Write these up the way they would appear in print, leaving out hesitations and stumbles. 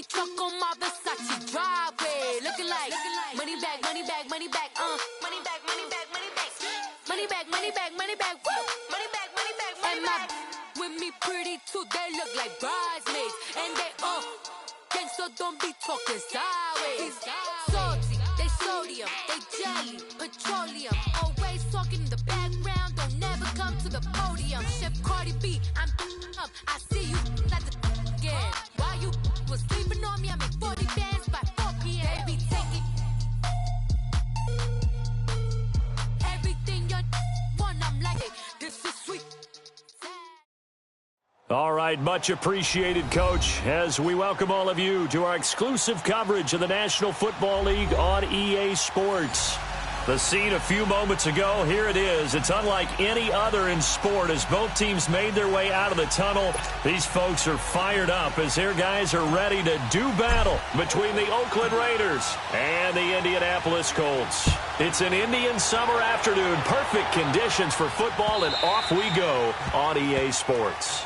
truck on my Versace driveway. Looking like money back, money back, money back, money back, money back, money back, money back, money back, money back, woo, money back, money back, money back. With me pretty too, they look like bridesmaids, and they gangsta don't be talking sideways. Salty, they sodium, they jelly, petroleum. Always talking in the background, don't never come to the podium. Chef Cardi B, I'm up, I see you like the again. Why you was sleeping on me? I make 40 bands by 4 p.m. Baby, take it. Everything you want, I'm like it. This is sweet. All right, much appreciated, Coach, as we welcome all of you to our exclusive coverage of the National Football League on EA Sports. The scene a few moments ago, here it is. It's unlike any other in sport as both teams made their way out of the tunnel. These folks are fired up as their guys are ready to do battle between the Oakland Raiders and the Indianapolis Colts. It's an Indian summer afternoon, perfect conditions for football, and off we go on EA Sports.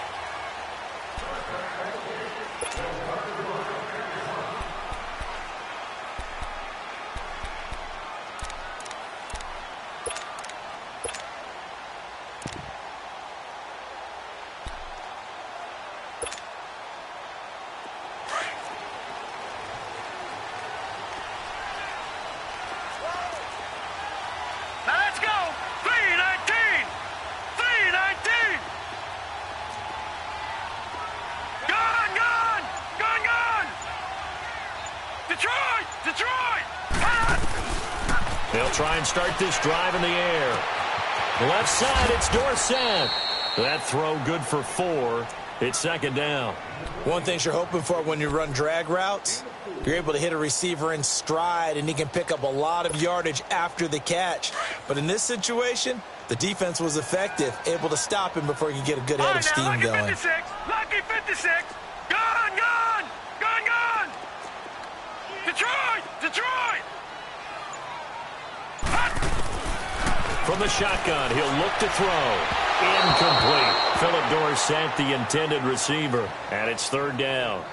They'll try and start this drive in the air. Left side, it's Dorsett. That throw good for 4. It's second down. One thing you're hoping for when you run drag routes, you're able to hit a receiver in stride, and he can pick up a lot of yardage after the catch. But in this situation, the defense was effective, able to stop him before he could get a good head of steam lucky going. 56, lucky 56. Gone, gone, gone, gone. Detroit, Detroit. From the shotgun, he'll look to throw. Incomplete. Philip Dorsett, the intended receiver. And it's third down.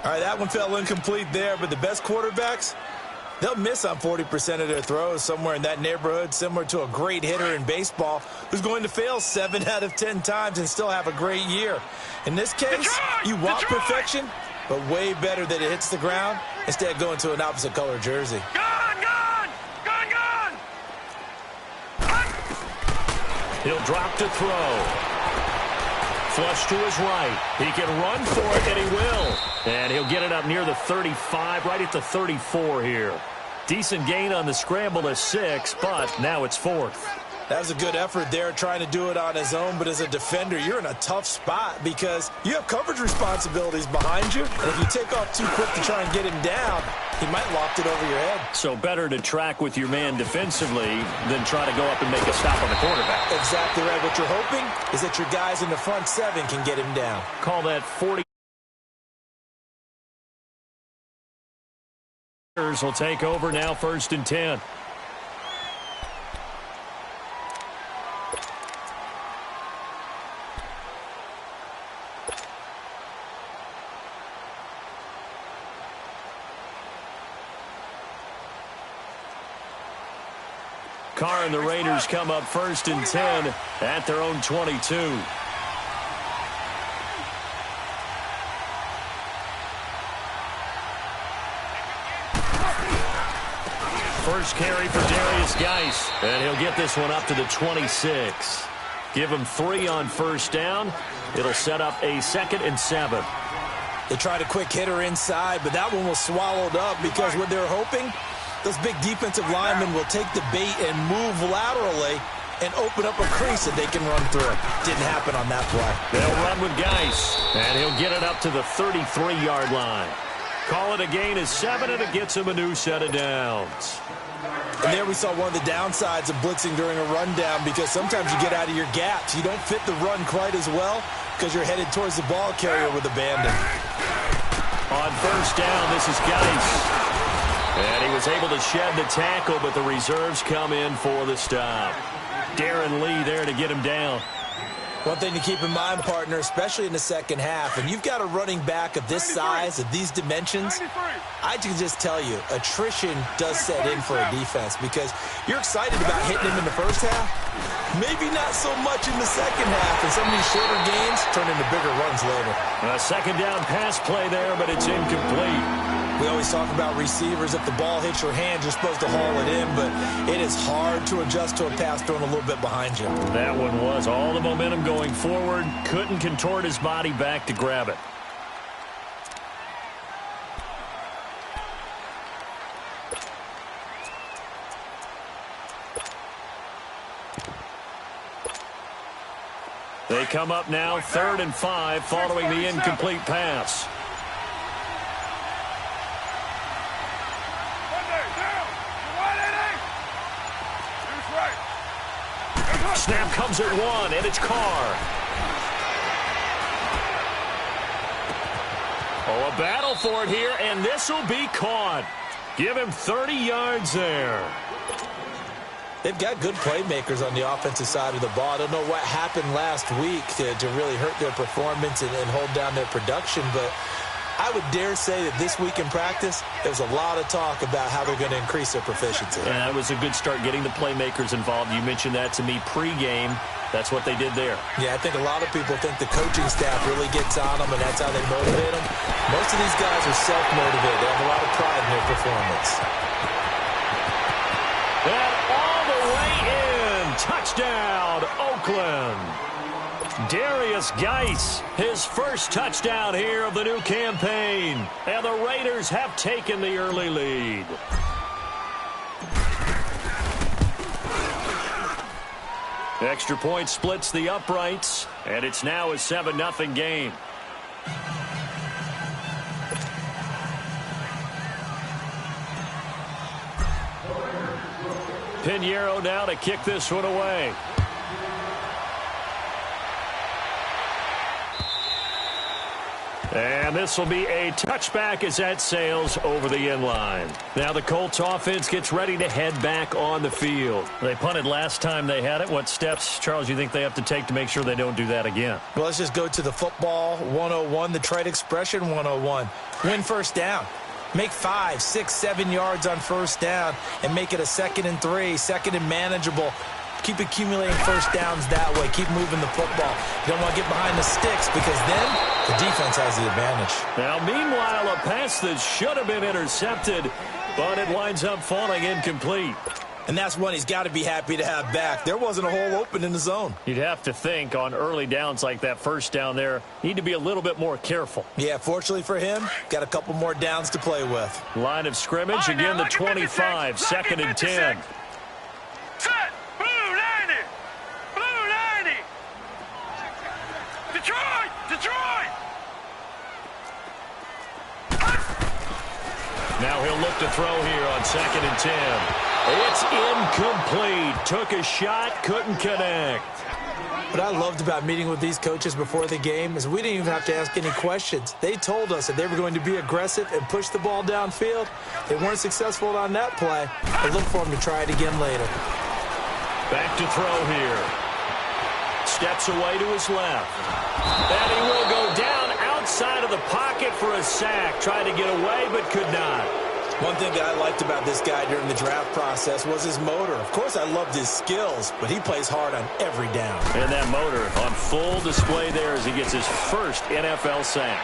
All right, that one fell incomplete there, but the best quarterbacks, they'll miss on 40% of their throws, somewhere in that neighborhood, similar to a great hitter in baseball who's going to fail 7 out of 10 times and still have a great year. In this case, Detroit, you want Detroit. perfection, but way better that it hits the ground instead of going to an opposite color jersey. Gone, gone, gone, gone. He'll drop to throw. Flush to his right. He can run for it, and he will. And he'll get it up near the 35, right at the 34 here. Decent gain on the scramble to 6, but now it's 4th. That was a good effort there, trying to do it on his own, but as a defender, you're in a tough spot because you have coverage responsibilities behind you, and if you take off too quick to try and get him down, he might loft it over your head. So better to track with your man defensively than try to go up and make a stop on the quarterback. Exactly right. What you're hoping is that your guys in the front 7 can get him down. Call that 40. Will take over now, 1st and 10. Carr and the Raiders come up 1st and 10 at their own 22. First carry for Darius Geis, and he'll get this one up to the 26. Give him 3 on 1st down. It'll set up a 2nd and 7. They tried a quick hitter inside, but that one was swallowed up because what they're hoping, those big defensive linemen will take the bait and move laterally and open up a crease that they can run through. Didn't happen on that play. They'll run with Geis, and he'll get it up to the 33-yard line. Call it a gain of 7, and it gets him a new set of downs. And there we saw one of the downsides of blitzing during a rundown because sometimes you get out of your gaps. You don't fit the run quite as well because you're headed towards the ball carrier with abandon. On 1st down, this is Geis. And he was able to shed the tackle, but the reserves come in for the stop. Darren Lee there to get him down. One thing to keep in mind, partner, especially in the second half, when you've got a running back of this size, of these dimensions, I can just tell you, attrition does set in for a defense because you're excited about hitting him in the first half. Maybe not so much in the second half, and some of these shorter gains turn into bigger runs later. A second down pass play there, but it's incomplete. We always talk about receivers. If the ball hits your hand, you're supposed to haul it in, but it is hard to adjust to a pass thrown a little bit behind you. That one was all the momentum going forward. Couldn't contort his body back to grab it. They come up now, 3rd and 5, following the incomplete pass. Snap comes at 1, and it's Carr. Oh, a battle for it here, and this will be caught. Give him 30 yards there. They've got good playmakers on the offensive side of the ball. I don't know what happened last week to really hurt their performance and hold down their production, but I would dare say that this week in practice, there's a lot of talk about how they're going to increase their proficiency. Yeah, that was a good start getting the playmakers involved. You mentioned that to me pregame. That's what they did there. Yeah, I think a lot of people think the coaching staff really gets on them, and that's how they motivate them. Most of these guys are self-motivated. They have a lot of pride in their performance. And all the way in. Touchdown, Oakland. Darius Geis, his first touchdown here of the new campaign. And the Raiders have taken the early lead. Extra point splits the uprights, and it's now a 7-0 game. Pinheiro now to kick this one away. And this will be a touchback as that sails over the end line. Now the Colts offense gets ready to head back on the field. They punted last time they had it. What steps, Charles, you think they have to take to make sure they don't do that again? Well, let's just go to the football 101, the trade expression 101. Win first down. Make 5, 6, 7 yards on first down and make it a 2nd and 3, 2nd and manageable. Keep accumulating first downs that way. Keep moving the football. You don't want to get behind the sticks because then the defense has the advantage. Now, meanwhile, a pass that should have been intercepted, but it winds up falling incomplete. And that's one he's got to be happy to have back. There wasn't a hole open in the zone. You'd have to think on early downs like that first down there, need to be a little bit more careful. Yeah, fortunately for him, got a couple more downs to play with. Line of scrimmage, again the 25, 2nd and 10. Set! Blue 90! Blue 90! Detroit! Detroit! Now he'll look to throw here on 2nd and 10. It's incomplete. Took a shot, couldn't connect. What I loved about meeting with these coaches before the game is we didn't even have to ask any questions. They told us that they were going to be aggressive and push the ball downfield. They weren't successful on that play. I look for them to try it again later. Back to throw here. Steps away to his left. And he will go down outside of the pocket for a sack. Tried to get away, but could not. One thing that I liked about this guy during the draft process was his motor. Of course, I loved his skills, but he plays hard on every down. And that motor on full display there as he gets his first NFL sack.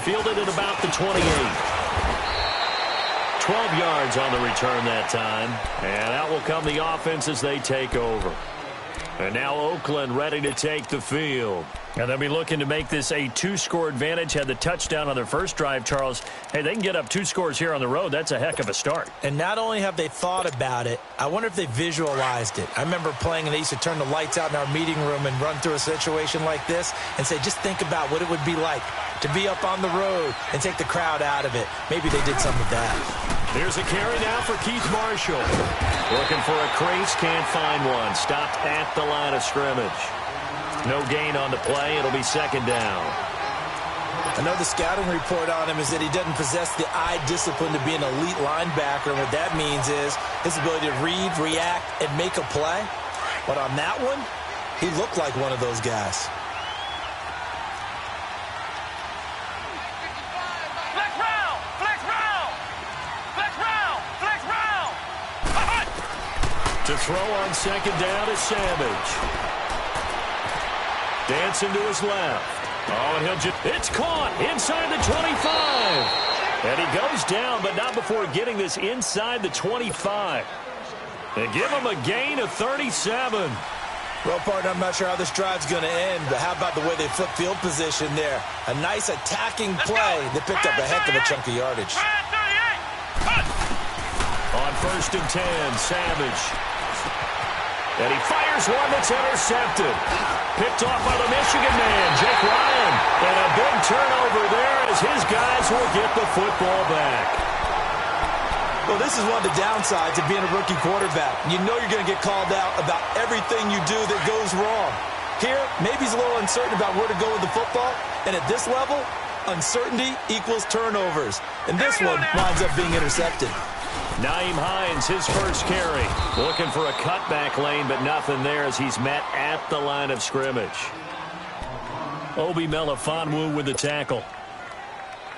Fielded at about the 28. 12 yards on the return that time. And out will come the offense as they take over. And now Oakland ready to take the field. And they'll be looking to make this a 2-score advantage. Had the touchdown on their first drive, Charles. Hey, they can get up 2 scores here on the road. That's a heck of a start. And not only have they thought about it, I wonder if they visualized it. I remember playing and they used to turn the lights out in our meeting room and run through a situation like this and say, just think about what it would be like to be up on the road and take the crowd out of it. Maybe they did some of that. Here's a carry now for Keith Marshall. Looking for a crease, can't find one. Stopped at the line of scrimmage. No gain on the play. It'll be 2nd down. I know the scouting report on him is that he doesn't possess the eye discipline to be an elite linebacker. And what that means is his ability to read, react, and make a play. But on that one, he looked like one of those guys. Flex round! Flex round! Flex round! Flex round! To throw on second down is Savage. Dancing to his left. Oh, and it's caught inside the 25. And he goes down, but not before getting this inside the 25. They give him a gain of 37. Well, partner, I'm not sure how this drive's going to end, but how about the way they flip field position there? A nice attacking play that picked up a heck of a chunk of yardage. On 1st and 10, Savage. And he fires one that's intercepted. Picked off by the Michigan man, Jake Ryan. And a big turnover there as his guys will get the football back. Well, this is one of the downsides of being a rookie quarterback. You know you're going to get called out about everything you do that goes wrong. Here, maybe he's a little uncertain about where to go with the football. And at this level, uncertainty equals turnovers. And this one winds up being intercepted. Nyheim Hines, his first carry. Looking for a cutback lane, but nothing there as he's met at the line of scrimmage. Obi Melifonwu with the tackle.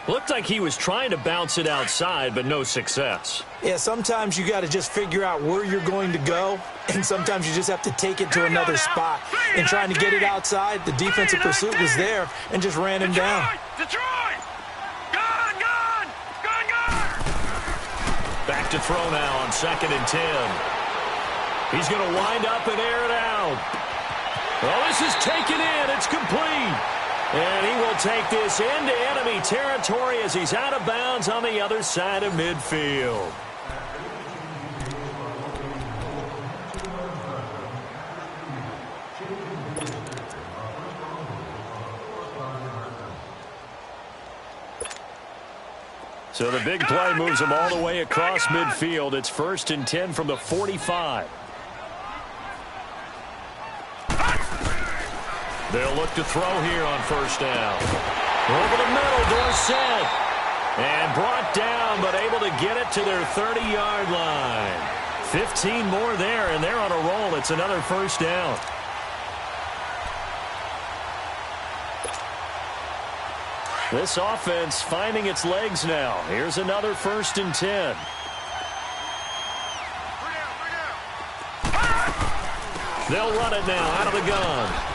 Looked like he was trying to bounce it outside, but no success. Yeah, sometimes you got to just figure out where you're going to go, and sometimes you just have to take it to another spot. And trying to get it outside, the defensive pursuit was there and just ran him down. Detroit! Gone! Gone! Gone! Gone! Back to throw now on 2nd and 10. He's going to wind up and air it out. Well, this is taken in. It's complete. And he will take this into enemy territory as he's out of bounds on the other side of midfield. So the big play moves him all the way across midfield. It's 1st and 10 from the 45. They'll look to throw here on 1st down. Over the middle, Dorsett. And brought down, but able to get it to their 30-yard line. 15 more there, and they're on a roll. It's another 1st down. This offense finding its legs now. Here's another 1st and 10. They'll run it now out of the gun.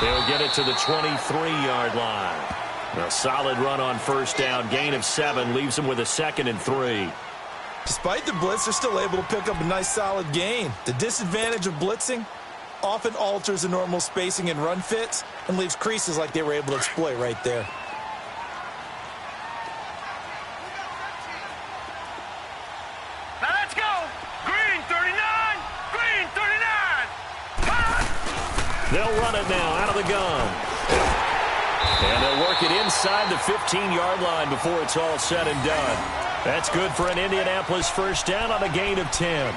They'll get it to the 23-yard line. A solid run on 1st down. Gain of 7 leaves them with a 2nd and 3. Despite the blitz, they're still able to pick up a nice solid gain. The disadvantage of blitzing often alters the normal spacing and run fits and leaves creases like they were able to exploit right there. Now let's go! Green 39! Green 39! They'll run it now out of the gun. And they'll work it inside the 15-yard line before it's all said and done. That's good for an Indianapolis 1st down on a gain of 10.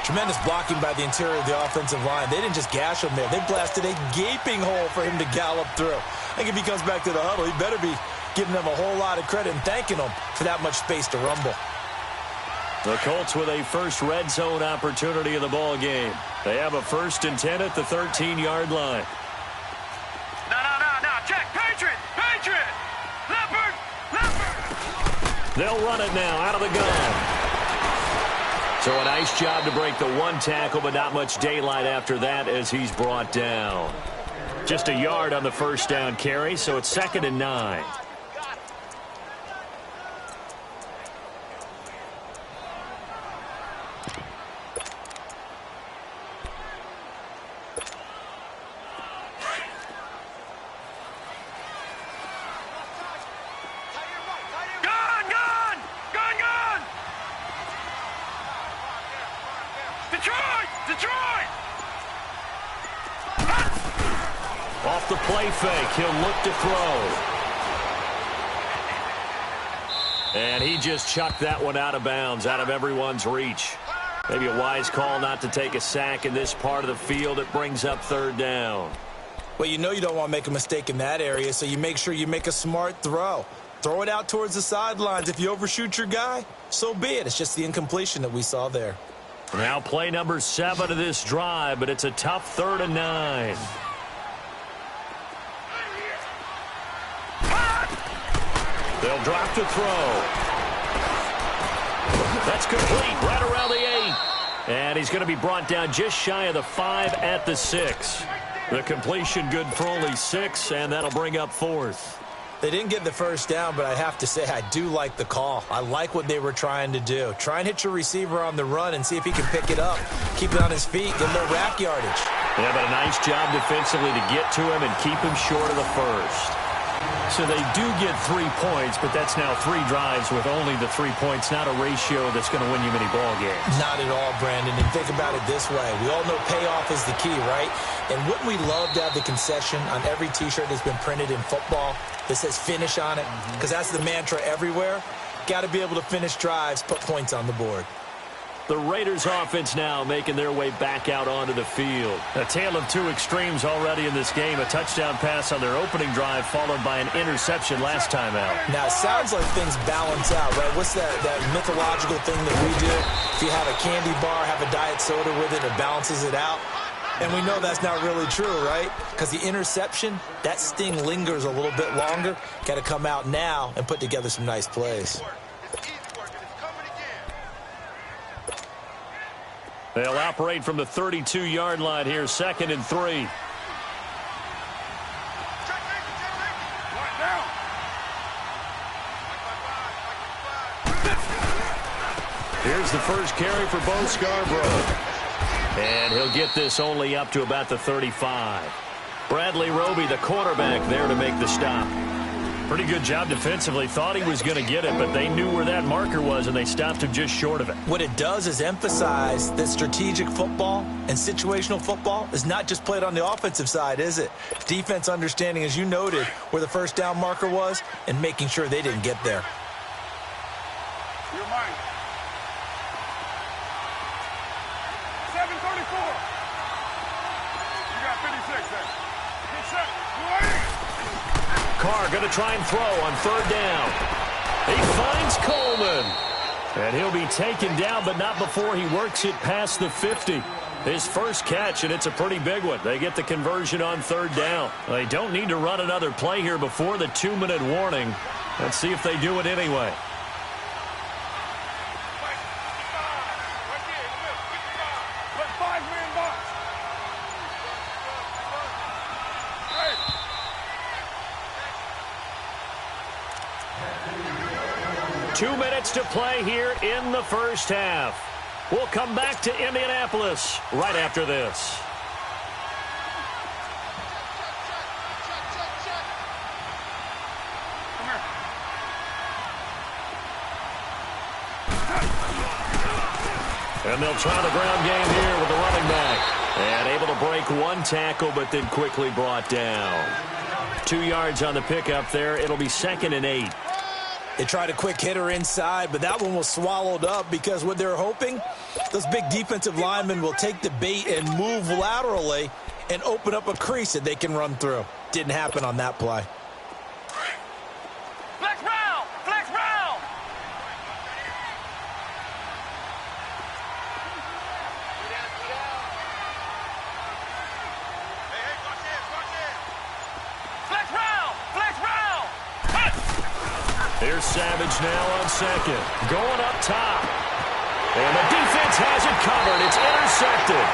Tremendous blocking by the interior of the offensive line. They didn't just gash him there. They blasted a gaping hole for him to gallop through. I think if he comes back to the huddle, he better be giving them a whole lot of credit and thanking them for that much space to rumble. The Colts with a first red zone opportunity of the ball game. They have a 1st and 10 at the 13-yard line. No. Check. Patriot! Patriot! Leopard! Leopard! They'll run it now out of the gun. So a nice job to break the one tackle, but not much daylight after that as he's brought down. Just a yard on the 1st down carry, so it's 2nd and 9. Detroit! Off the play fake, he'll look to throw. And he just chucked that one out of bounds, out of everyone's reach. Maybe a wise call not to take a sack in this part of the field. It brings up 3rd down. Well, you know you don't want to make a mistake in that area, so you make sure you make a smart throw. Throw it out towards the sidelines. If you overshoot your guy, so be it. It's just the incompletion that we saw there. Now play number 7 of this drive, but it's a tough 3rd and 9. They'll drop to throw. That's complete right around the 8. And he's going to be brought down just shy of the 5 at the 6. The completion good for only 6, and that'll bring up 4th. They didn't get the first down, but I have to say I do like the call. I like what they were trying to do. Try and hit your receiver on the run and see if he can pick it up. Keep it on his feet, get a little rack yardage. Yeah, but a nice job defensively to get to him and keep him short of the first. So they do get 3 points, but that's now 3 drives with only the 3 points, not a ratio that's going to win you many ball games. Not at all, Brandon. And think about it this way. We all know payoff is the key, right? And wouldn't we love to have the concession on every T-shirt that's been printed in football that says finish on it? Because that's the mantra everywhere. Got to be able to finish drives, put points on the board. The Raiders offense now making their way back out onto the field. A tale of 2 extremes already in this game. A touchdown pass on their opening drive followed by an interception last time out. Now, it sounds like things balance out, right? What's that mythological thing that we do? If you have a candy bar, have a diet soda with it, it balances it out. And we know that's not really true, right? Because the interception, that sting lingers a little bit longer. Got to come out now and put together some nice plays. They'll operate from the 32-yard line here, 2nd and 3. Here's the first carry for Bo Scarborough. And he'll get this only up to about the 35. Bradley Roby, the quarterback, there to make the stop. Pretty good job defensively. Thought he was going to get it, but they knew where that marker was, and they stopped him just short of it. What it does is emphasize that strategic football and situational football is not just played on the offensive side, is it? Defense understanding, as you noted, where the first down marker was and making sure they didn't get there. You're mine. 7:34. You got 56 there. Get set. Carr going to try and throw on 3rd down. He finds Coleman. And he'll be taken down, but not before he works it past the 50. His first catch, and it's a pretty big one. They get the conversion on 3rd down. They don't need to run another play here before the 2-minute warning. Let's see if they do it anyway. Two minutes to play here in the first half. We'll come back to Indianapolis right after this. And they'll try the ground game here with the running back. And able to break 1 tackle, but then quickly brought down. 2 yards on the pickup there. It'll be 2nd and 8. They tried a quick hitter inside, but that one was swallowed up because what they're hoping, those big defensive linemen will take the bait and move laterally and open up a crease that they can run through. Didn't happen on that play. Flex round! Flex round! Hey, watch this, watch this! Flex round! Flex round! Here's Savage now on 2nd. Going up top. And the defense has it covered. It's intercepted.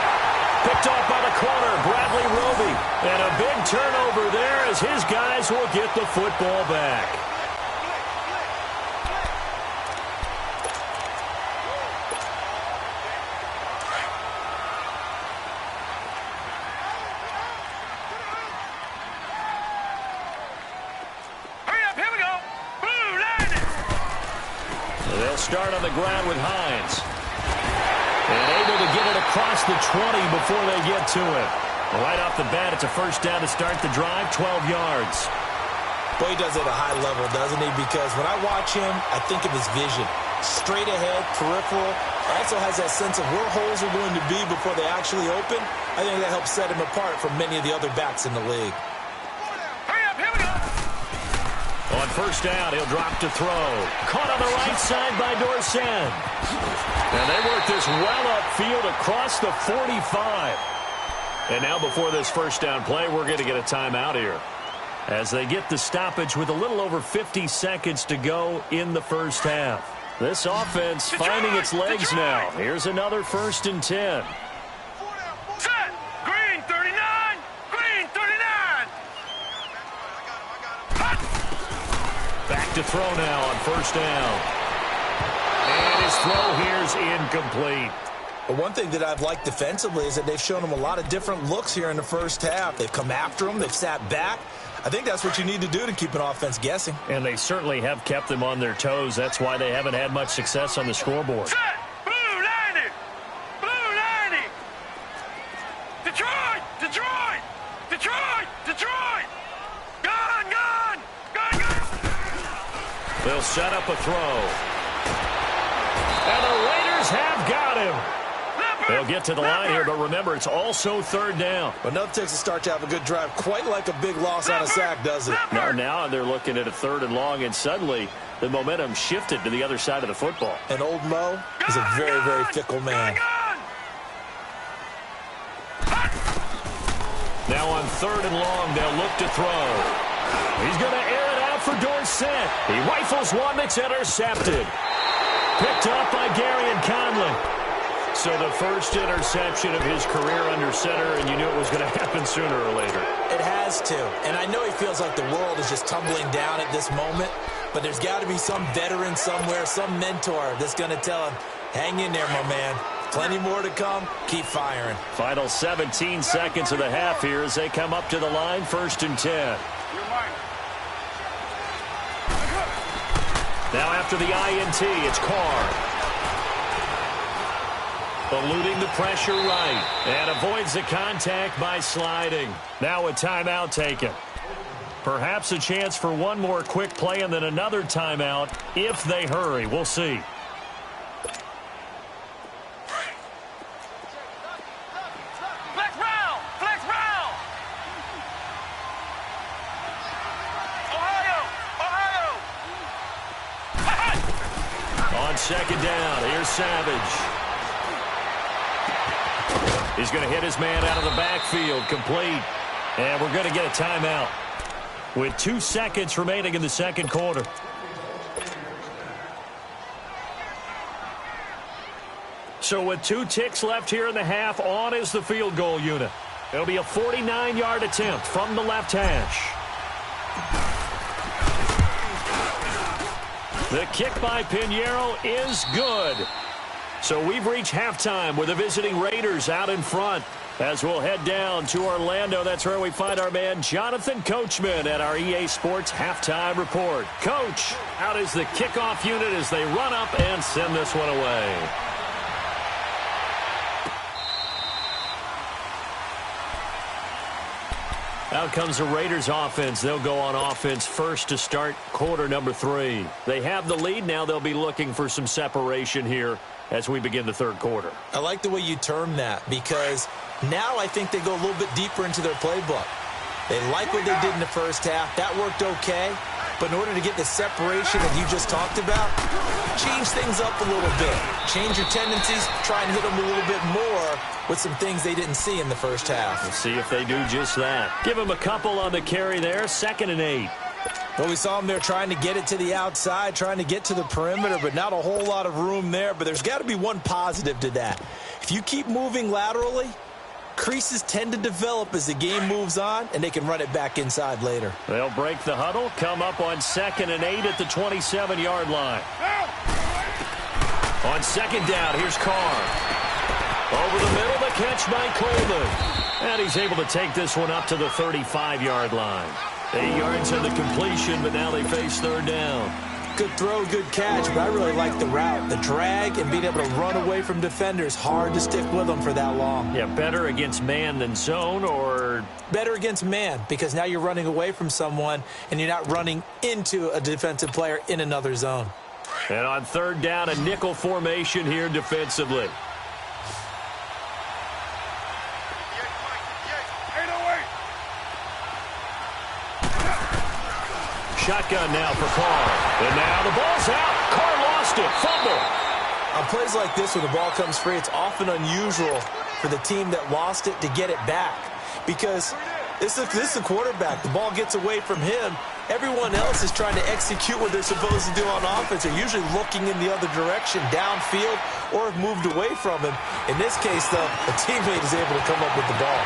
Picked off by the corner, Bradley Roby. And a big turnover there as his guys will get the football back. Start on the ground with Hines. And able to get it across the 20 before they get to it. Right off the bat, it's a first down to start the drive, 12 yards. Boy, he does it at a high level, doesn't he? Because when I watch him, I think of his vision. Straight ahead, peripheral. Also has that sense of where holes are going to be before they actually open. I think that helps set him apart from many of the other backs in the league. On first down, he'll drop to throw. Caught on the right side by Dorsett. And they work this well upfield across the 45. And now before this first down play, we're going to get a timeout here, as they get the stoppage with a little over 50 seconds to go in the first half. This offense finding its legs now. Here's another 1st and 10. Set. Green 39. Green 39. Back to throw now on first down. And his throw here's incomplete. But one thing that I've liked defensively is that they've shown them a lot of different looks here in the first half. They've come after them. They've sat back. I think that's what you need to do to keep an offense guessing. And they certainly have kept them on their toes. That's why they haven't had much success on the scoreboard. Set. Blue 90. Blue 90. Detroit. Detroit. Detroit. Detroit. Gone. Gone. Gone. Gone. They'll set up a throw. And the Raiders have got him. They'll get to the line here, but remember, it's also 3rd down. But enough takes a start to have a good drive, quite like a big loss on a sack, does it? Now they're looking at a 3rd and long, and suddenly the momentum shifted to the other side of the football. And old Mo is a very, very fickle man. Now on 3rd and long, they'll look to throw. He's going to air it out for Dorsett. He rifles one that's intercepted. Picked up by Gary Conley. So the first interception of his career under center, and you knew it was going to happen sooner or later. It has to. And I know he feels like the world is just tumbling down at this moment, but there's got to be some veteran somewhere, some mentor that's going to tell him, hang in there, my man. Plenty more to come. Keep firing. Final 17 seconds of the half here as they come up to the line, 1st and 10. Now after the INT, it's Carr. Eluding the pressure right, and avoids the contact by sliding. Now a timeout taken. Perhaps a chance for one more quick play and then another timeout if they hurry. We'll see. Flex round. Flex round. Ohio. Ohio. On 2nd down, here's Savage. He's going to hit his man out of the backfield, complete. And we're going to get a timeout with 2 seconds remaining in the 2nd quarter. So with 2 ticks left here in the half, on is the field goal unit. It'll be a 49-yard attempt from the left hash. The kick by Pinheiro is good. So we've reached halftime with the visiting Raiders out in front. As we'll head down to Orlando, that's where we find our man Jonathan Coachman at our EA Sports Halftime Report. Coach, out is the kickoff unit as they run up and send this one away. Out comes the Raiders offense. They'll go on offense first to start quarter number 3. They have the lead. Now they'll be looking for some separation here as we begin the 3rd quarter. I like the way you term that, because now I think they go a little bit deeper into their playbook. They like what they did in the first half. That worked okay. But in order to get the separation that you just talked about, change things up a little bit. Change your tendencies. Try and hit them a little bit more with some things they didn't see in the first half. We'll see if they do just that. Give them a couple on the carry there. 2nd and 8. Well, we saw them there trying to get it to the outside, trying to get to the perimeter, but not a whole lot of room there. But there's got to be one positive to that. If you keep moving laterally, creases tend to develop as the game moves on, and they can run it back inside later. They'll break the huddle, come up on 2nd and 8 at the 27-yard line. On 2nd down, here's Carr. Over the middle, the catch by Coleman. And he's able to take this one up to the 35-yard line. 8 yards of the completion, but now they face 3rd down. Good throw, good catch, but I really like the route. The drag and being able to run away from defenders, hard to stick with them for that long. Yeah, better against man than zone, or? Better against man, because now you're running away from someone and you're not running into a defensive player in another zone. And on 3rd down, a nickel formation here defensively. shotgun now for Carr. And now the ball's out. Carr lost it. Fumble. On plays like this, when the ball comes free, it's often unusual for the team that lost it to get it back. Because this is the quarterback. The ball gets away from him. Everyone else is trying to execute what they're supposed to do on offense. They're usually looking in the other direction, downfield, or have moved away from him. In this case, though, a teammate is able to come up with the ball.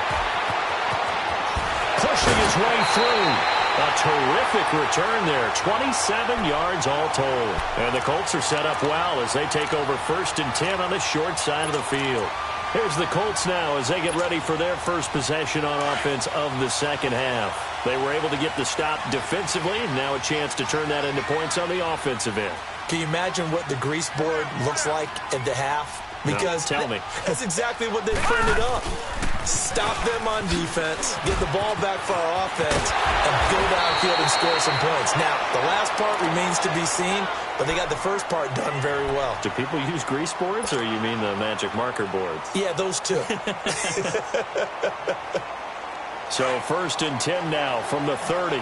Pushing his way through. A terrific return there. 27 yards all told. And the Colts are set up well as they take over 1st and 10 on the short side of the field. Here's the Colts now as they get ready for their first possession on offense of the second half. They were able to get the stop defensively, and now a chance to turn that into points on the offensive end. Can you imagine what the grease board looks like at the half? Because no, tell me. That's exactly what they printed up. Stop them on defense, get the ball back for our offense, and go downfield and score some points. Now, the last part remains to be seen, but they got the first part done very well. Do people use grease boards, or you mean the magic marker boards? Yeah, those two. So 1st and 10 now from the 30.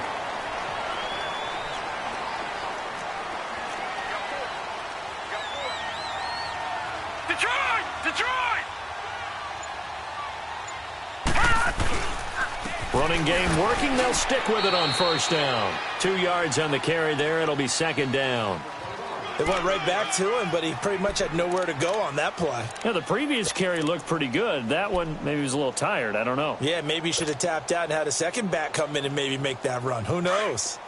Running game working. They'll stick with it on 1st down. 2 yards on the carry there. It'll be 2nd down. They went right back to him, but he pretty much had nowhere to go on that play. Yeah, the previous carry looked pretty good. That one, maybe he was a little tired. I don't know. Yeah, maybe he should have tapped out and had a second back come in and maybe make that run. Who knows?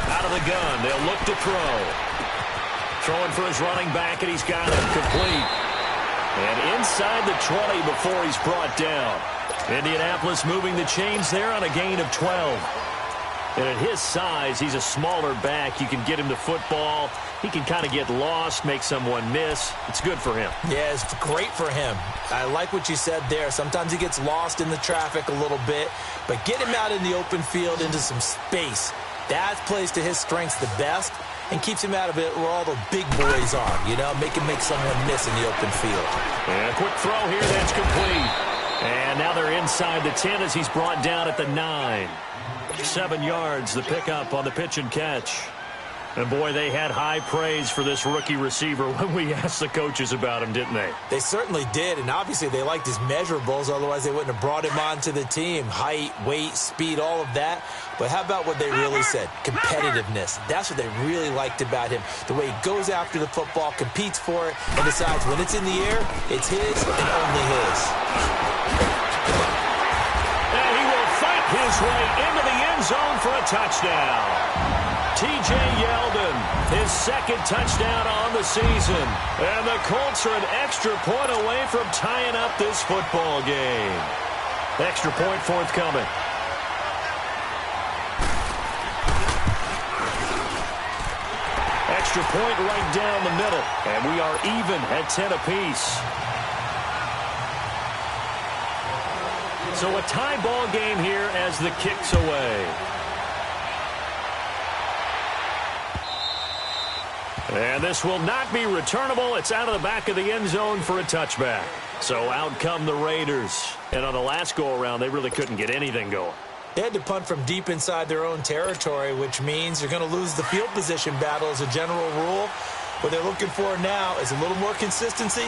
Out of the gun. They'll look to throw. Throwing for his running back, and he's got it complete. And inside the 20 before he's brought down. Indianapolis moving the chains there on a gain of 12. And at his size, he's a smaller back. You can get him to football. He can kind of get lost, make someone miss. It's good for him. Yeah, it's great for him. I like what you said there. Sometimes he gets lost in the traffic a little bit, but get him out in the open field into some space. That plays to his strengths the best and keeps him out of it where all the big boys are, you know, make someone miss in the open field. And a quick throw here, that's complete. And now they're inside the 10 as he's brought down at the 9. 7 yards, the pickup on the pitch and catch. And, boy, they had high praise for this rookie receiver when we asked the coaches about him, didn't they? They certainly did, and obviously they liked his measurables. Otherwise, they wouldn't have brought him onto the team. Height, weight, speed, all of that. But how about what they really said? Competitiveness. That's what they really liked about him. The way he goes after the football, competes for it, and decides when it's in the air, it's his and only his. And he will fight his way into the end zone for a touchdown. T.J. Yeldon, his 2nd touchdown on the season. And the Colts are an extra point away from tying up this football game. Extra point forthcoming. Extra point right down the middle. And we are even at 10 apiece. So a tie ball game here as the kick's away. And this will not be returnable. It's out of the back of the end zone for a touchback. So out come the Raiders. And on the last go-around, they really couldn't get anything going. They had to punt from deep inside their own territory, which means you're going to lose the field position battle as a general rule. What they're looking for now is a little more consistency,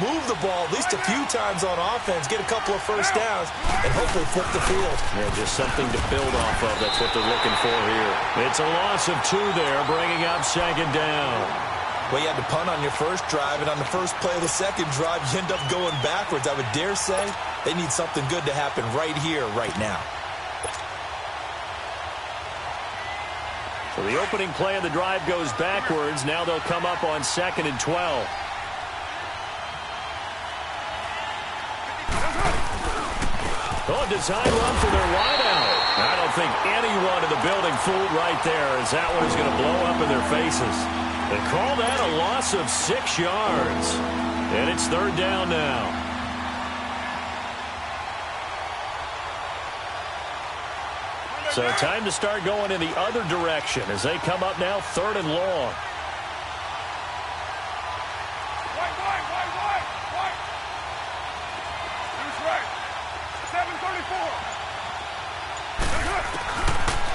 move the ball at least a few times on offense, get a couple of first downs, and hopefully flip the field. Yeah, just something to build off of. That's what they're looking for here. It's a loss of 2 there, bringing up 2nd down. Well, you had to punt on your first drive, and on the first play of the second drive, you end up going backwards. I would dare say they need something good to happen right here, right now. So the opening play of the drive goes backwards. Now they'll come up on 2nd and 12. Oh, a design run for their wideout. I don't think anyone in the building fooled right there, as that one is going to blow up in their faces. They call that a loss of 6 yards. And it's 3rd down now. So time to start going in the other direction as they come up now 3rd and long.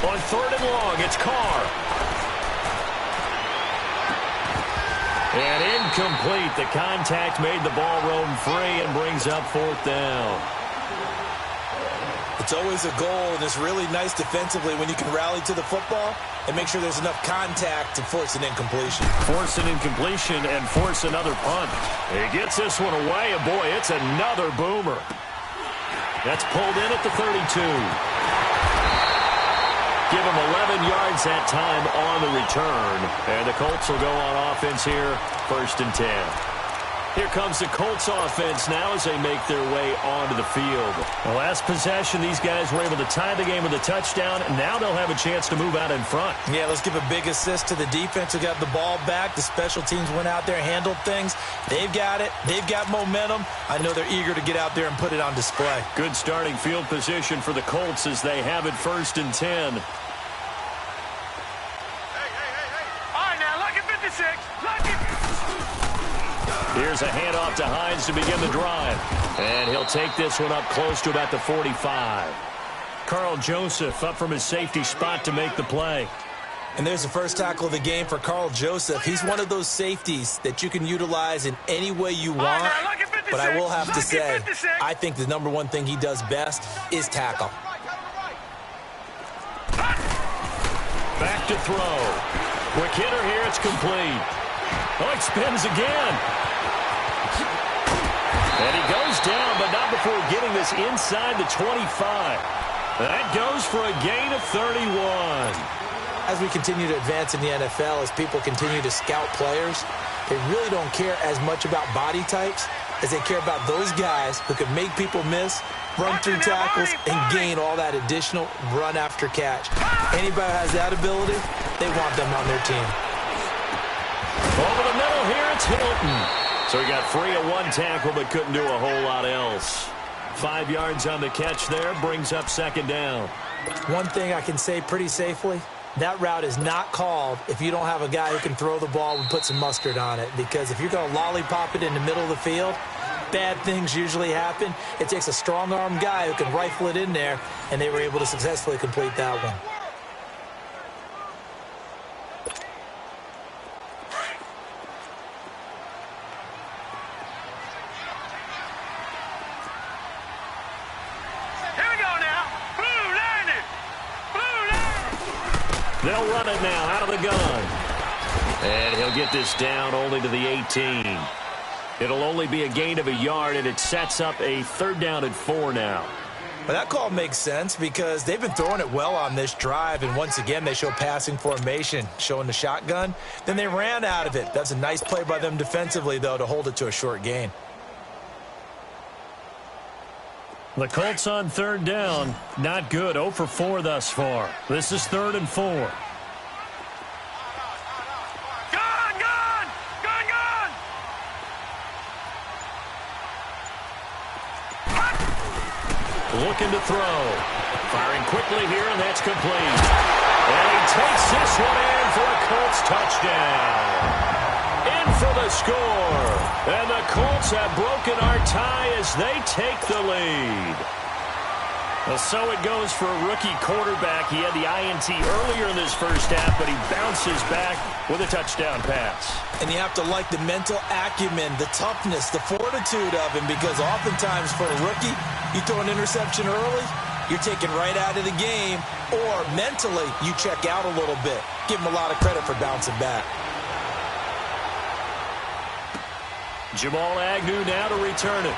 On 3rd and long, it's Carr. And incomplete. The contact made the ball roam free and brings up 4th down. It's always a goal, and it's really nice defensively when you can rally to the football and make sure there's enough contact to force an incompletion. Force an incompletion and force another punt. He gets this one away, and boy, it's another boomer. That's pulled in at the 32. Give him 11 yards that time on the return. And the Colts will go on offense here, 1st and 10. Here comes the Colts offense now as they make their way onto the field. The last possession, these guys were able to tie the game with a touchdown, and now they'll have a chance to move out in front. Yeah, let's give a big assist to the defense who got the ball back. The special teams went out there, handled things. They've got it. They've got momentum. I know they're eager to get out there and put it on display. Good starting field position for the Colts as they have it 1st and 10. All right, now, look at 56. Look at... Here's a handoff to Hines to begin the drive. And he'll take this one up close to about the 45. Carl Joseph up from his safety spot to make the play. And there's the first tackle of the game for Carl Joseph. He's one of those safeties that you can utilize in any way you want. But I will have to say, I think the number one thing he does best is tackle. Back to throw. Quick hitter here, it's complete. Oh, it spins again. And he goes down, but not before getting this inside the 25. That goes for a gain of 31. As we continue to advance in the NFL, as people continue to scout players, they really don't care as much about body types as they care about those guys who can make people miss, run through tackles, and gain all that additional run after catch. Anybody who has that ability, they want them on their team. Over the middle here, it's Hilton. So he got free of one tackle but couldn't do a whole lot else. 5 yards on the catch there, brings up 2nd down. One thing I can say pretty safely, that route is not called if you don't have a guy who can throw the ball and put some mustard on it. Because if you're going to lollipop it in the middle of the field, bad things usually happen. It takes a strong-arm guy who can rifle it in there, and they were able to successfully complete that one. They'll run it now out of the gun. And he'll get this down only to the 18. It'll only be a gain of a yard, and it sets up a 3rd down and 4 now. Well, that call makes sense because they've been throwing it well on this drive, and once again they show passing formation, showing the shotgun. Then they ran out of it. That's a nice play by them defensively, though, to hold it to a short gain. The Colts on 3rd down. Not good. 0 for 4 thus far. This is 3rd and 4. Gun! Gun! Gun! Gun! Looking to throw. Firing quickly here, and that's complete. And he takes this one in for a Colts touchdown. In for the score. And the Colts have broken our tie as they take the lead. Well, so it goes for a rookie quarterback. He had the INT earlier in this first half, but he bounces back with a touchdown pass. And you have to like the mental acumen, the toughness, the fortitude of him, because oftentimes for a rookie, you throw an interception early, you're taken right out of the game, or mentally you check out a little bit. Give him a lot of credit for bouncing back. Jamal Agnew now to return it.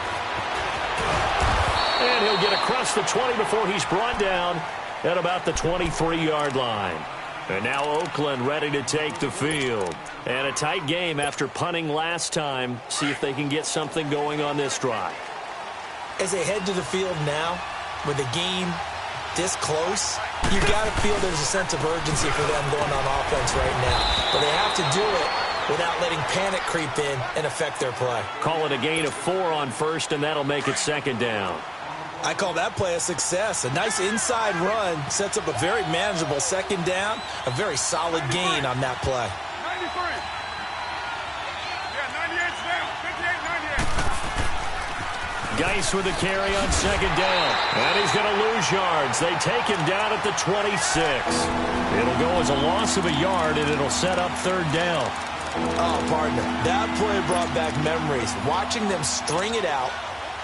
And he'll get across the 20 before he's brought down at about the 23-yard line. And now Oakland ready to take the field. And a tight game after punting last time. See if they can get something going on this drive. As they head to the field now, with the game this close, you've got to feel there's a sense of urgency for them going on offense right now. But they have to do it without letting panic creep in and affect their play. Call it a gain of 4 on 1st, and that'll make it 2nd down. I call that play a success. A nice inside run sets up a very manageable 2nd down, a very solid gain on that play. 93. Yeah, 98's down. 58, 98. Geis with the carry on second down. And he's going to lose yards. They take him down at the 26. It'll go as a loss of a yard, and it'll set up third down. Oh, partner, that play brought back memories. Watching them string it out,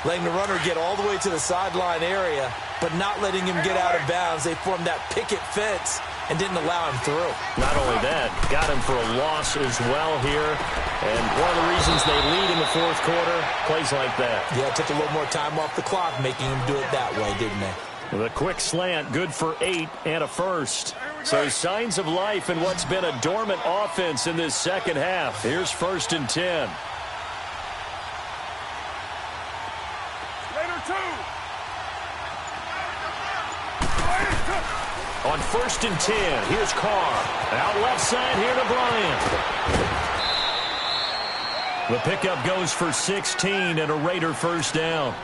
letting the runner get all the way to the sideline area, but not letting him get out of bounds. They formed that picket fence and didn't allow him through. Not only that, got him for a loss as well here. And one of the reasons they lead in the fourth quarter, plays like that. Yeah, it took a little more time off the clock, making him do it that way, didn't they? The quick slant, good for 8 and a first. So signs of life in what's been a dormant offense in this second half. Here's 1st and 10. On 1st and 10, here's Carr. Out left side here to Bryant. The pickup goes for 16 and a Raider first down.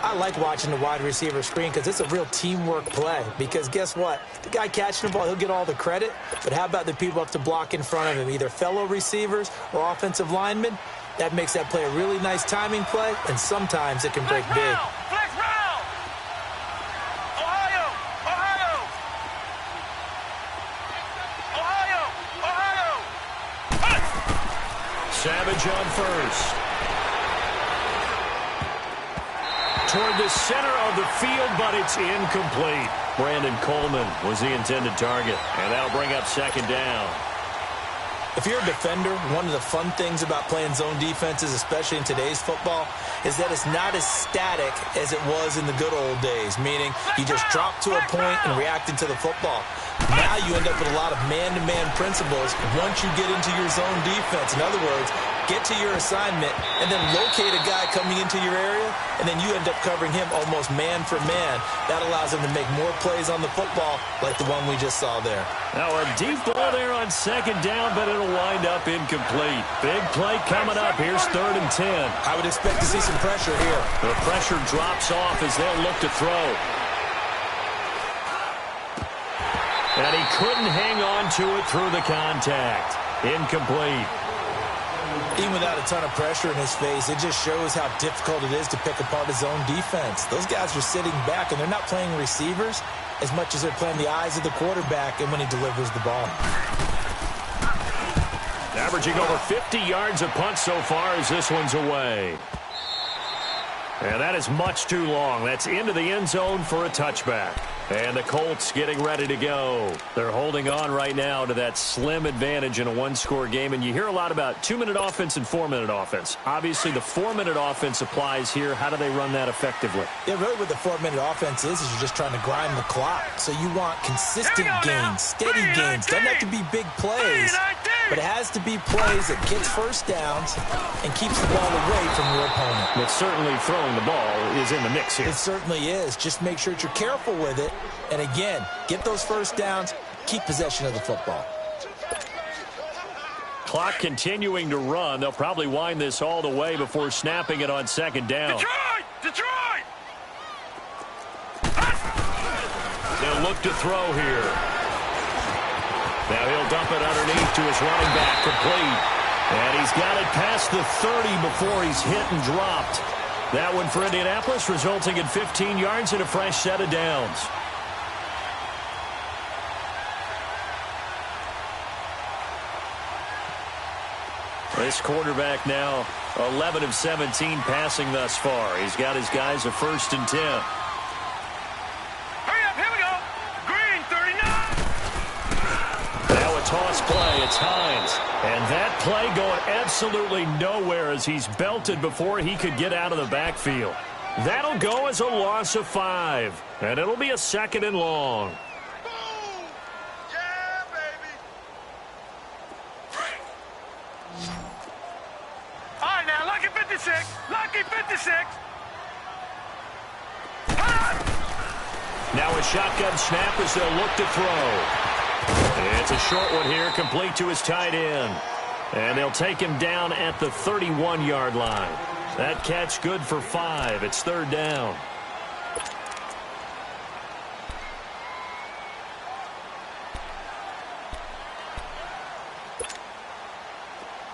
I like watching the wide receiver screen because it's a real teamwork play. Because guess what? The guy catching the ball, he'll get all the credit. But how about the people up to block in front of him, either fellow receivers or offensive linemen? That makes that play a really nice timing play, and sometimes it can break big. Flex round! Ohio! Ohio! Ohio! Ohio! Savage on first. Toward the center of the field, but it's incomplete. Brandon Coleman was the intended target, and that'll bring up second down. If you're a defender, one of the fun things about playing zone defenses, especially in today's football, is that it's not as static as it was in the good old days, meaning you just drop to a point and react into the football. Now you end up with a lot of man-to-man principles once you get into your zone defense. In other words, get to your assignment and then locate a guy coming into your area, and then you end up covering him almost man for man. That allows him to make more plays on the football like the one we just saw there. Now a deep ball there on second down, but it'll wind up incomplete. Big play coming up. Here's 3rd and 10. I would expect to see some pressure here. The pressure drops off as they'll look to throw. And he couldn't hang on to it through the contact. Incomplete. Even without a ton of pressure in his face, it just shows how difficult it is to pick apart his own defense. Those guys are sitting back, and they're not playing receivers as much as they're playing the eyes of the quarterback and when he delivers the ball. Averaging over 50 yards a punt so far as this one's away. And that is much too long. That's into the end zone for a touchback. And the Colts getting ready to go. They're holding on right now to that slim advantage in a one-score game. And you hear a lot about 2-minute offense and 4-minute offense. Obviously, the 4-minute offense applies here. How do they run that effectively? Yeah, really what the 4-minute offense is you're just trying to grind the clock. So you want consistent gains, steady gains. Doesn't have to be big plays, but it has to be plays that gets first downs and keeps the ball away from your opponent. But certainly throwing the ball is in the mix here. It certainly is. Just make sure that you're careful with it. And again, get those first downs, keep possession of the football. Clock continuing to run. They'll probably wind this all the way before snapping it on second down. Detroit! They'll look to throw here. Now he'll dump it underneath to his running back, complete. And he's got it past the 30 before he's hit and dropped. That one for Indianapolis, resulting in 15 yards and a fresh set of downs. This quarterback now 11 of 17 passing thus far. He's got his guys a 1st and 10. Hurry up, here we go. Green, 39. Now a toss play. It's Hines. And that play going absolutely nowhere as he's belted before he could get out of the backfield. That'll go as a loss of 5. And it'll be a 2nd and long. Lucky 56. Now a shotgun snap as they'll look to throw. It's a short one here, complete to his tight end. And they'll take him down at the 31-yard line. That catch good for 5. It's 3rd down.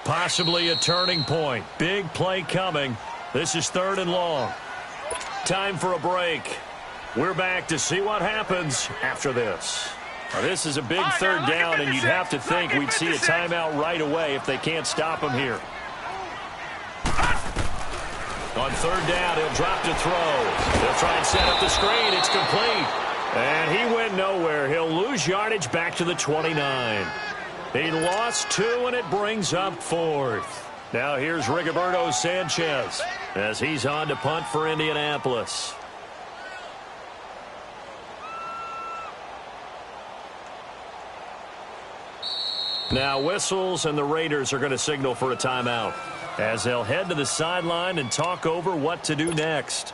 Possibly a turning point. Big play coming. This is 3rd and long. Time for a break. We're back to see what happens after this. Now, this is a big 3rd down, and you'd have to think we'd see a timeout right away if they can't stop him here. On 3rd down, he'll drop to throw. He'll try and set up the screen. It's complete. And he went nowhere. He'll lose yardage back to the 29. He lost 2, and it brings up 4th. Now here's Rigoberto Sanchez as he's on to punt for Indianapolis. Now whistles, and the Raiders are going to signal for a timeout as they'll head to the sideline and talk over what to do next.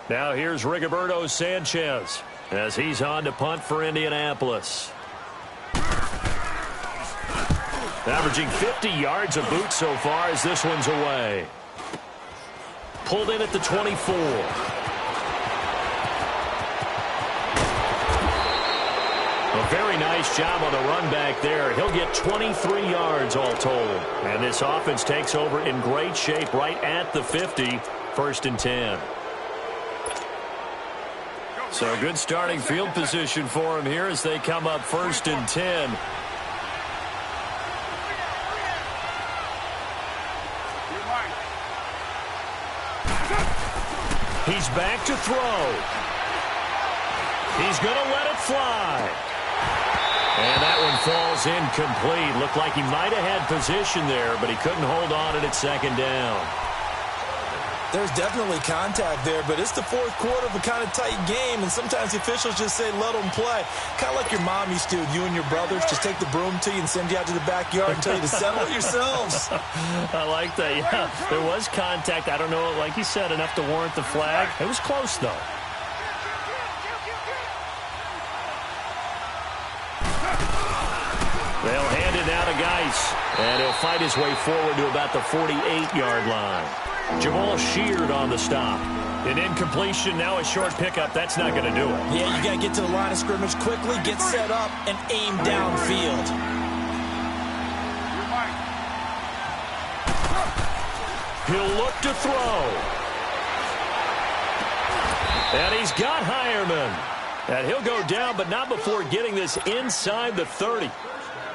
Now here's Rigoberto Sanchez as he's on to punt for Indianapolis. Averaging 50 yards a boot so far as this one's away. Pulled in at the 24. A very nice job on the run back there. He'll get 23 yards all told. And this offense takes over in great shape right at the 50. 1st and 10. So good starting field position for him here as they come up 1st and 10. He's back to throw. He's going to let it fly. And that one falls incomplete. Looked like he might have had position there, but he couldn't hold on at 2nd down. There's definitely contact there, but it's the 4th quarter of a kind of tight game, and sometimes the officials just say, let them play. Kind of like your mom used to, you and your brothers, just take the broom to you and send you out to the backyard and tell you to settle it yourselves. I like that, yeah. There was contact. I don't know, like you said, enough to warrant the flag. It was close, though. They'll hand it now to Geis, and he'll fight his way forward to about the 48-yard line. Jamal Sheard on the stop. An incompletion, now a short pickup. That's not going to do it. Yeah, you got to get to the line of scrimmage quickly, get set up, and aim downfield. He'll look to throw. And he's got Hireman. And he'll go down, but not before getting this inside the 30.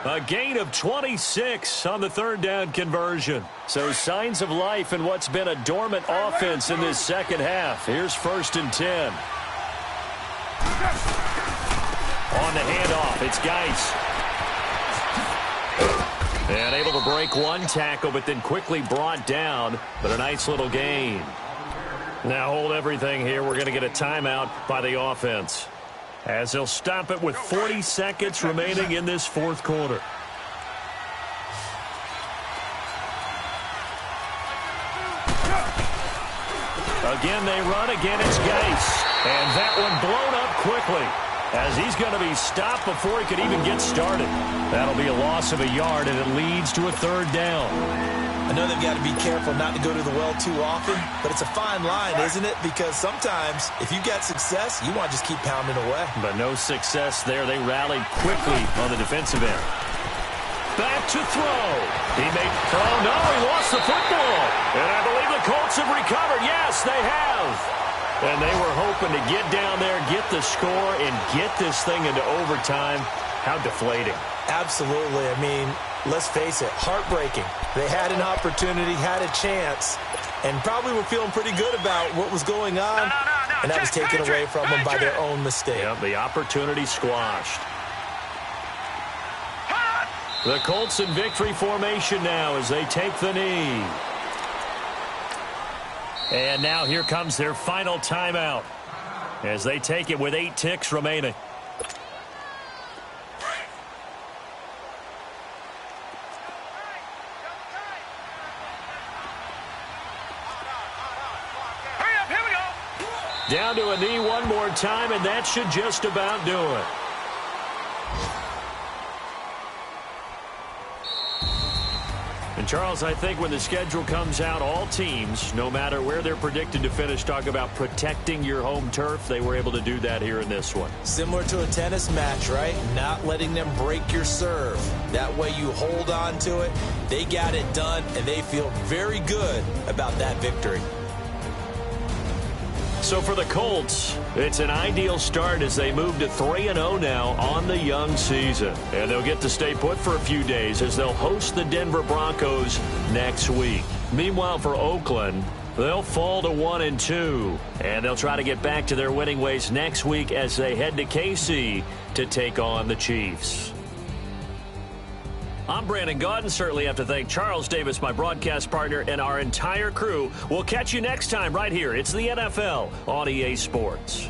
A gain of 26 on the 3rd down conversion. So signs of life in what's been a dormant offense in this 2nd half. Here's 1st and 10. On the handoff, it's Geis. And able to break one tackle, but then quickly brought down. But a nice little gain. Now hold everything here. We're going to get a timeout by the offense, as they'll stop it with 40 seconds remaining in this 4th quarter. Again, they run. Again, it's Geis. And that one blown up quickly, as he's going to be stopped before he could even get started. That'll be a loss of a yard, and it leads to a 3rd down. I know they've got to be careful not to go to the well too often, but it's a fine line, isn't it? Because sometimes, if you got success, you want to just keep pounding away. But no success there. They rallied quickly on the defensive end. Back to throw. He made, oh no, he lost the football. And I believe the Colts have recovered. Yes, they have. And they were hoping to get down there, get the score, and get this thing into overtime. How deflating. Absolutely. I mean, let's face it, heartbreaking. They had an opportunity, had a chance, and probably were feeling pretty good about what was going on, and that was taken away from them by their own mistake. Yep, the opportunity squashed. The Colts in victory formation now as they take the knee. And now here comes their final timeout as they take it with 8 ticks remaining. Down to a knee one more time, and that should just about do it. And, Charles, I think when the schedule comes out, all teams, no matter where they're predicted to finish, talk about protecting your home turf. They were able to do that here in this one. Similar to a tennis match, right? Not letting them break your serve. That way you hold on to it. They got it done, and they feel very good about that victory. So for the Colts, it's an ideal start as they move to 3-0 now on the young season. And they'll get to stay put for a few days as they'll host the Denver Broncos next week. Meanwhile, for Oakland, they'll fall to 1-2. And they'll try to get back to their winning ways next week as they head to KC to take on the Chiefs. I'm Brandon Gaudin. Certainly have to thank Charles Davis, my broadcast partner, and our entire crew. We'll catch you next time right here. It's the NFL on EA Sports.